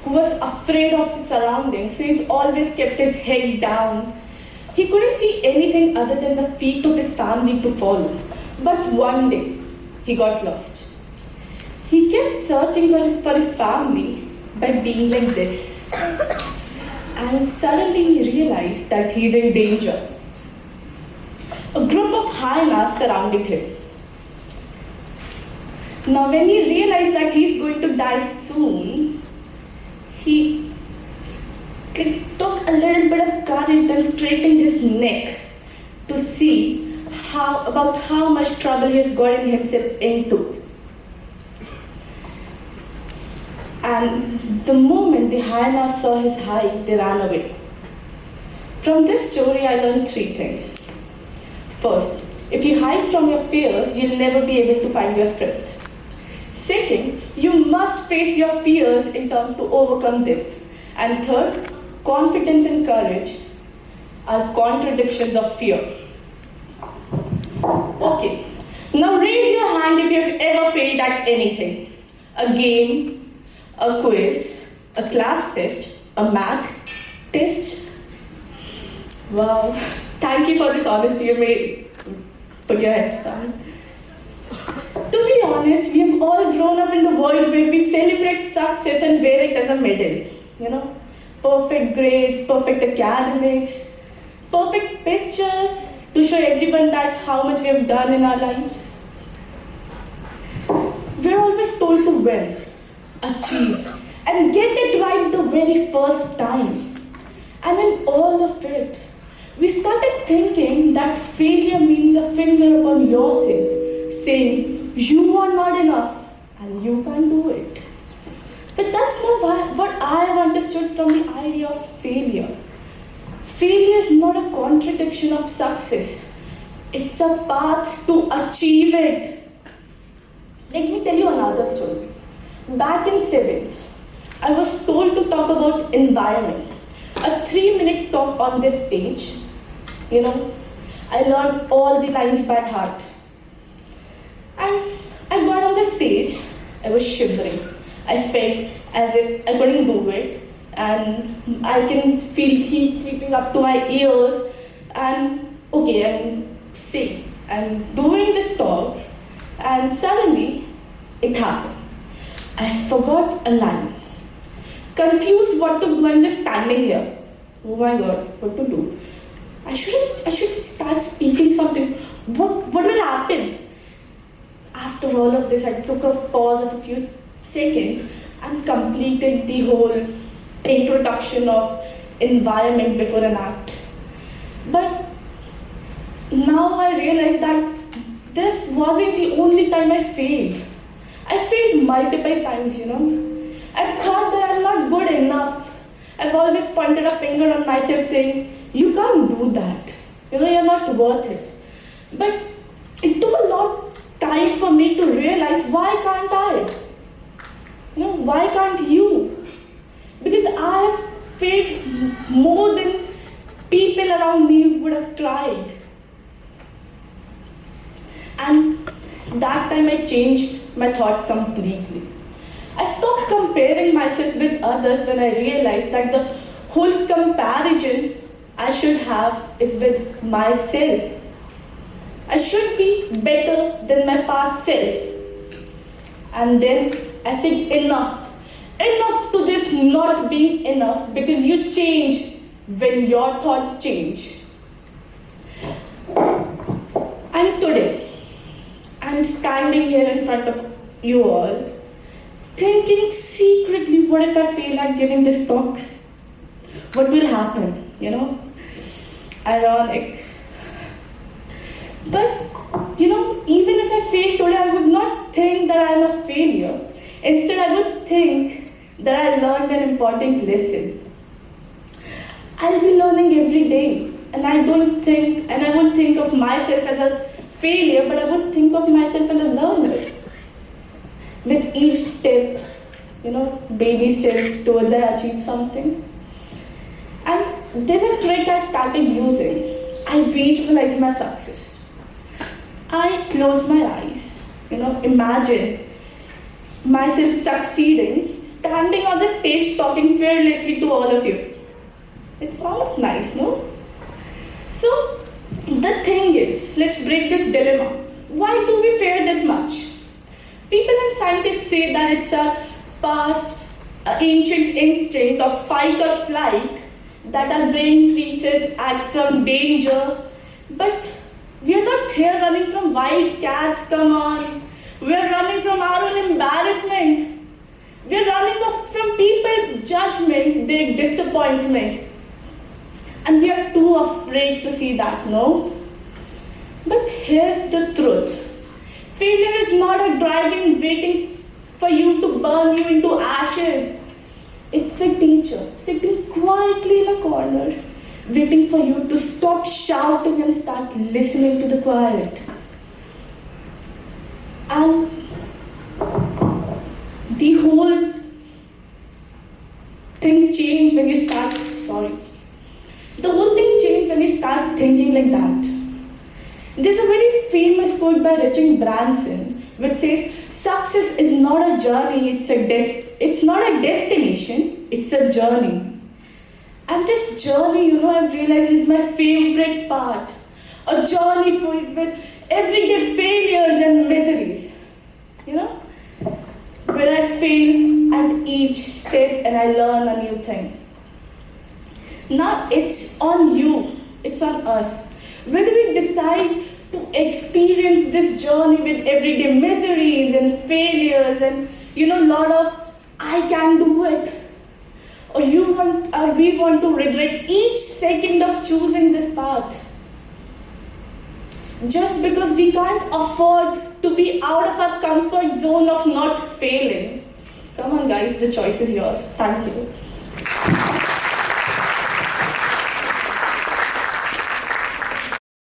who was afraid of his surroundings, so he's always kept his head down. He couldn't see anything other than the feet of his family to follow. But one day, he got lost. He kept searching for his family by being like this. And suddenly he realized that he's in danger. A group of hyenas surrounded him. Now when he realized that he's going to die soon, he took a little bit of courage and straightened his neck to see how much trouble he has gotten himself into. And the moment the hyenas saw his hide, they ran away. From this story, I learned 3 things. First, if you hide from your fears, you'll never be able to find your strength. Second, you must face your fears in turn to overcome them. And third, confidence and courage are contradictions of fear. Okay, now raise your hand if you've ever failed at anything. A game, a quiz, a class test, a math test. Wow, thank you for this honesty. You may put your heads down. To be honest, we have all grown up in the world where we celebrate success and wear it as a medal. Perfect grades, perfect academics, perfect pictures to show everyone that how much we have done in our lives. We're always told to win, achieve, and get it right the very first time. And in all of it, we started thinking that failure means a finger upon yourself, saying you are not enough and you can't do it. But that's not what I have understood from the idea of failure. Failure is not a contradiction of success. It's a path to achieve it. Let me tell you another story. Back in 7th, I was told to talk about environment. A 3-minute talk on this stage. I learned all the lines by heart. And I got on the stage, I was shivering. I felt as if I couldn't do it. And I can feel heat creeping up to my ears. And okay, I'm doing this talk. And suddenly, it happened. I forgot a line. Confused what to do, I'm just standing here. Oh my God, what to do? I should start speaking something. What will happen? After all of this, I took a pause of a few seconds and completed the whole introduction of environment before an act. But now I realize that this wasn't the only time I failed. I failed multiple times, I've thought that I'm not good enough. I've always pointed a finger on myself saying, you can't do that. You're not worth it. But it took a lot of time for me to realize, why can't I? Why can't you? Because I have failed more than people around me would have tried. And that time I changed my thought completely. I stopped comparing myself with others when I realized that the whole comparison I should have is with myself. I should be better than my past self. And then I said, enough. Enough to this not being enough, because you change when your thoughts change. And today, I'm standing here in front of you all, thinking secretly, what if I fail at giving this talk? What will happen, Ironic. But, even if I fail today, I would not think that I'm a failure. Instead, I would think that I learned an important lesson. I'll be learning every day. And I wouldn't think of myself as a failure, but I would think of myself as a learner. With each step, baby steps towards I achieve something. And there's a trick I started using. I visualize my success. I close my eyes, imagine myself succeeding, standing on the stage talking fearlessly to all of you. It sounds nice, no? So, the thing is, let's break this dilemma. Why do we fear this much? People and scientists say that it's a past, ancient instinct of fight or flight that our brain treats as some danger. But we are not here running from wild cats, come on. We are running from our own embarrassment. We are running from people's judgment, their disappointment. And we are too afraid to see that, no? But here's the truth. Failure is not a dragon waiting for you to burn you into ashes. It's a teacher sitting quietly in a corner, waiting for you to stop shouting and start listening to the quiet. And the whole thing changed when you start, The whole thing changed when you start thinking like that. There's a very famous quote by Richard Branson which says, success is not a journey, it's not a destination, it's a journey. And this journey, I've realized is my favorite part. A journey filled with everyday failures and miseries. Where I fail at each step and I learn a new thing. Now it's on you, it's on us. Whether we decide to experience this journey with everyday miseries and failures and, a lot of, I can do it. Or we want to regret each second of choosing this path. Just because we can't afford to be out of our comfort zone of not failing. Come on guys, the choice is yours. Thank you.